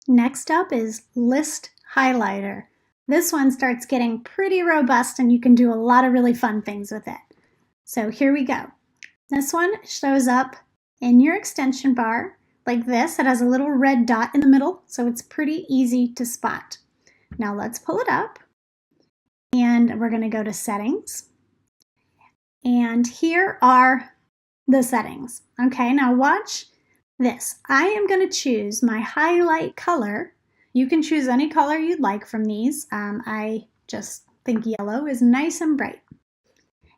Next up is List Highlighter. This one starts getting pretty robust and you can do a lot of really fun things with it. So here we go. This one shows up in your extension bar like this. It has a little red dot in the middle, so it's pretty easy to spot. Now let's pull it up and we're going to go to Settings. And here are the settings. Okay, now watch this. I am going to choose my highlight color. You can choose any color you'd like from these. I just think yellow is nice and bright.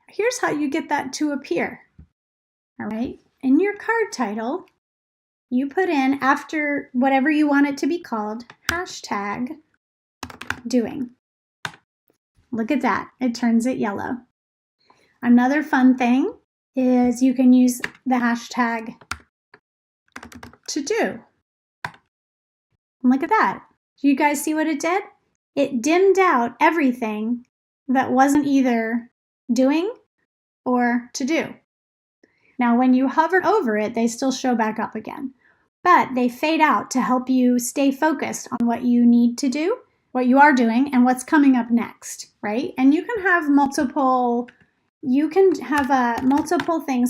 Here's how you get that to appear. All right, in your card title, you put in, after whatever you want it to be called, hashtag doing. Look at that, it turns it yellow. Another fun thing is you can use the hashtag to do. Look at that. Do you guys see what it did? It dimmed out everything that wasn't either doing or to do. Now, when you hover over it, they still show back up again, but they fade out to help you stay focused on what you need to do, what you are doing, and what's coming up next, right? And you can have multiple things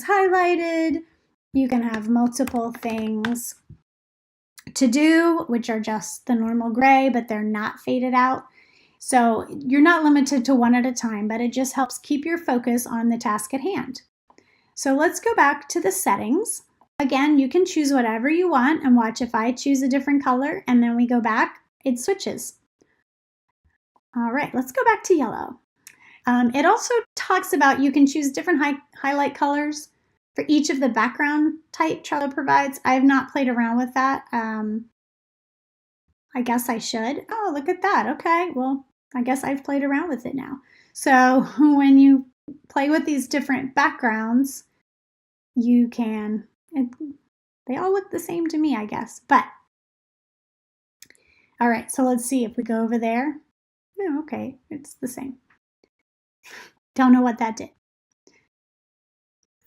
highlighted. You can have multiple things to do, which are just the normal gray, but they're not faded out. So you're not limited to one at a time, but it just helps keep your focus on the task at hand. So let's go back to the settings. Again, you can choose whatever you want, and watch, if I choose a different color and then we go back, it switches. All right, let's go back to yellow. It also talks about you can choose different highlight colors for each of the background type Trello provides. I have not played around with that. I guess I should. Oh, look at that. Okay, well, I guess I've played around with it now. So when you play with these different backgrounds, you can, they all look the same to me, I guess. But, all right, so let's see if we go over there. Oh, okay, it's the same. Don't know what that did.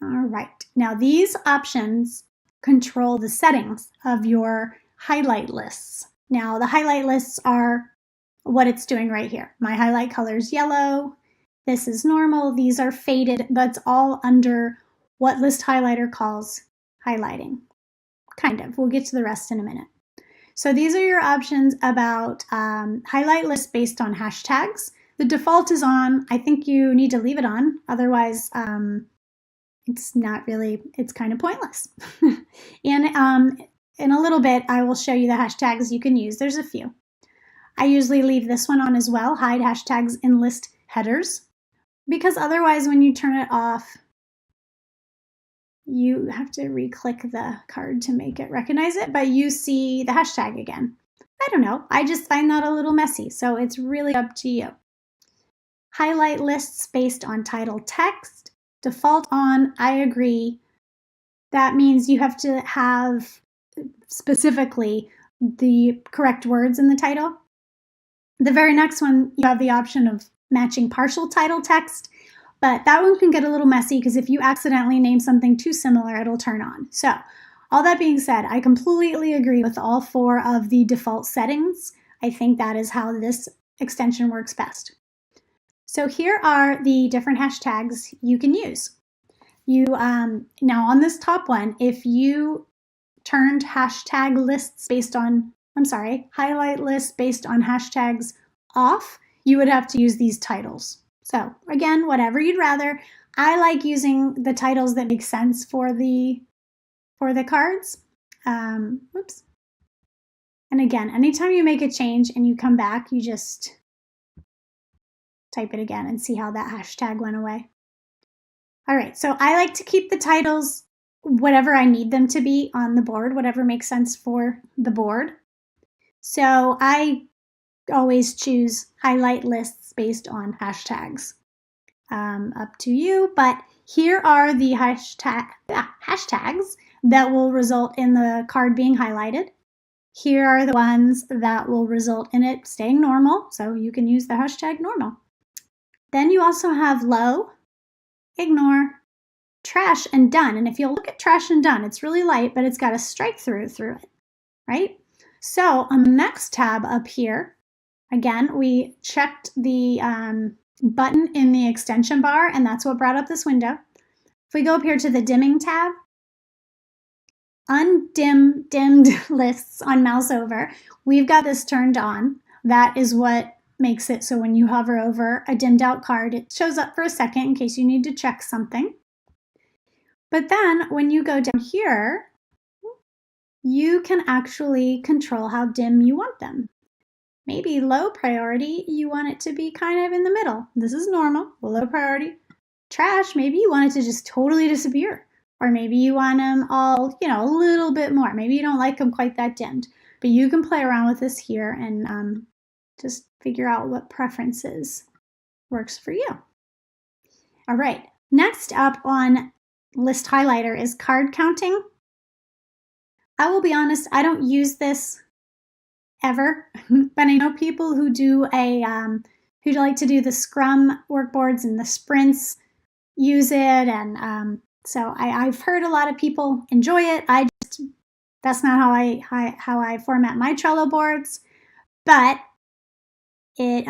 All right, now these options control the settings of your highlight lists. Now the highlight lists are what it's doing right here. My highlight color is yellow. This is normal. These are faded. That's all under what List Highlighter calls highlighting. Kind of. We'll get to the rest in a minute. So these are your options about highlight lists based on hashtags. The default is on. I think you need to leave it on. Otherwise, it's not really, it's kind of pointless. And in a little bit, I will show you the hashtags you can use. There's a few. I usually leave this one on as well, hide hashtags in list headers, because otherwise when you turn it off, you have to re-click the card to make it recognize it, but you see the hashtag again. I don't know, I just find that a little messy, so it's really up to you. Highlight lists based on title text, default on, I agree. That means you have to have specifically the correct words in the title. The very next one, you have the option of matching partial title text, but that one can get a little messy because if you accidentally name something too similar, it'll turn on. So all that being said, I completely agree with all four of the default settings. I think that is how this extension works best. So here are the different hashtags you can use. Now on this top one, if you turned highlight lists based on hashtags off, you would have to use these titles. So again, whatever you'd rather. I like using the titles that make sense for the cards. Whoops. And again, anytime you make a change and you come back, you just type it again and see how that hashtag went away. All right, so I like to keep the titles whatever I need them to be on the board, whatever makes sense for the board. So I always choose highlight lists based on hashtags. Up to you, but here are the hashtags that will result in the card being highlighted. Here are the ones that will result in it staying normal, so you can use the hashtag normal. Then you also have low, ignore, trash, and done. And if you'll look at trash and done, it's really light, but it's got a strike through it, right? So on the next tab up here, again, we checked the button in the extension bar, and that's what brought up this window. If we go up here to the dimming tab, dimmed lists on mouse over, we've got this turned on. That is what makes it so when you hover over a dimmed out card, it shows up for a second in case you need to check something. But then when you go down here, you can actually control how dim you want them. Maybe low priority, you want it to be kind of in the middle. This is normal, low priority. Trash, maybe you want it to just totally disappear. Or maybe you want them all, a little bit more. Maybe you don't like them quite that dimmed. But you can play around with this here and just figure out what preferences works for you. All right, next up on list highlighter is card counting. I will be honest, I don't use this ever, but I know people who do who like to do the Scrum workboards and the sprints use it, and so I've heard a lot of people enjoy it. That's not how I format my Trello boards, but it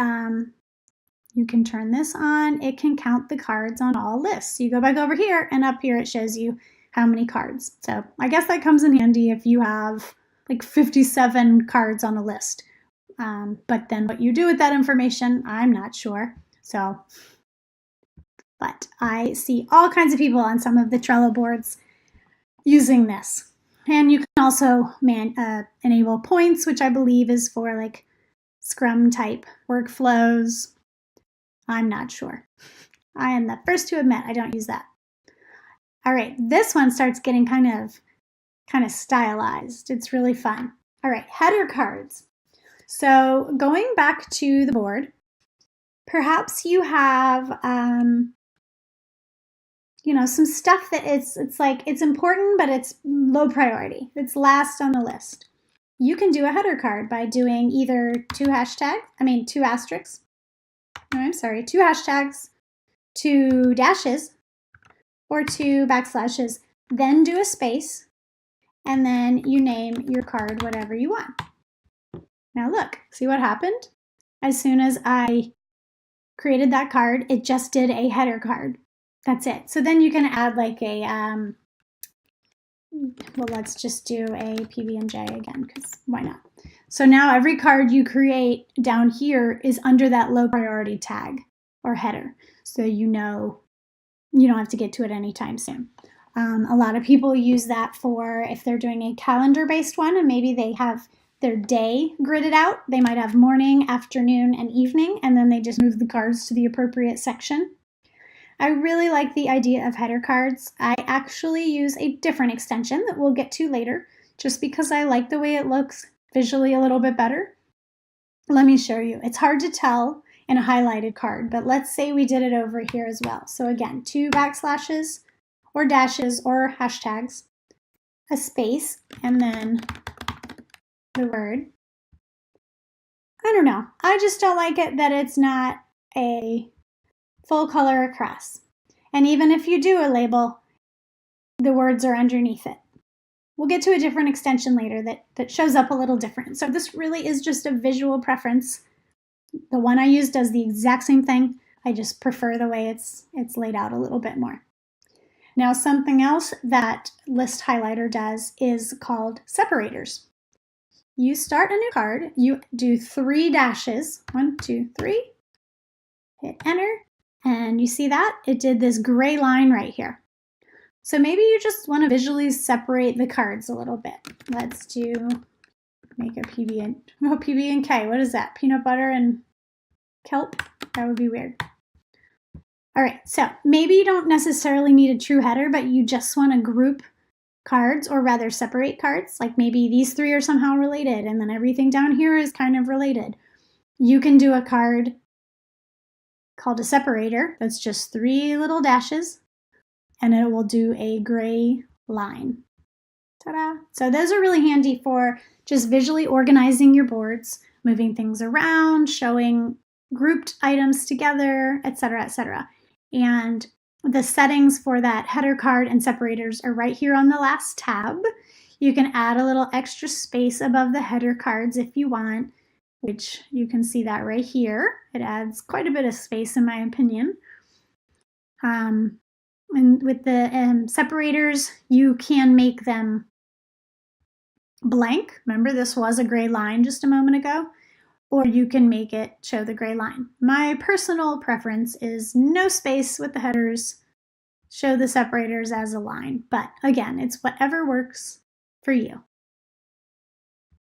you can turn this on. It can count the cards on all lists. You go back over here, and up here it shows you how many cards. So I guess that comes in handy if you have like 57 cards on a list. But then what you do with that information, I'm not sure. But I see all kinds of people on some of the Trello boards using this. And you can also enable points, which I believe is for like Scrum type workflows. I'm not sure. I am the first to admit I don't use that. All right, this one starts getting kind of stylized. It's really fun. All right, header cards. So going back to the board, perhaps you have some stuff that it's important, but it's low priority. It's last on the list. You can do a header card by doing either two hashtags, 2 dashes, or 2 backslashes, then do a space, and then you name your card whatever you want. Now look, see what happened? As soon as I created that card, it just did a header card. That's it. So then you can add like let's just do a PB&J again, because why not? So now every card you create down here is under that low priority tag or header. So you don't have to get to it anytime soon. A lot of people use that for if they're doing a calendar-based one and maybe they have their day gridded out. They might have morning, afternoon, and evening, and then they just move the cards to the appropriate section. I really like the idea of header cards. I actually use a different extension that we'll get to later, just because I like the way it looks visually a little bit better. Let me show you. It's hard to tell in a highlighted card, but let's say we did it over here as well. So again, 2 backslashes or dashes or hashtags, a space, and then the word. I don't know. I just don't like it that it's not a full color across. And even if you do a label, the words are underneath it. We'll get to a different extension later that shows up a little different. So this really is just a visual preference. The one I use does the exact same thing. I just prefer the way it's laid out a little bit more. Now, something else that List Highlighter does is called separators. You start a new card, you do 3 dashes, 1, 2, 3, hit enter, and you see that? It did this gray line right here. So maybe you just want to visually separate the cards a little bit. Let's make a PB&K. What is that? Peanut butter and kelp? That would be weird. All right, so maybe you don't necessarily need a true header, but you just want to group cards, or rather separate cards. Like maybe these 3 are somehow related, and then everything down here is kind of related. You can do a card called a separator that's just 3 little dashes, and it will do a gray line. Ta-da! So those are really handy for just visually organizing your boards, moving things around, showing grouped items together, etc., etc. And the settings for that header card and separators are right here on the last tab. You can add a little extra space above the header cards if you want, which you can see that right here. It adds quite a bit of space in my opinion. And with the separators, you can make them blank. Remember, this was a gray line just a moment ago. Or you can make it show the gray line. My personal preference is no space with the headers, show the separators as a line. But again, it's whatever works for you.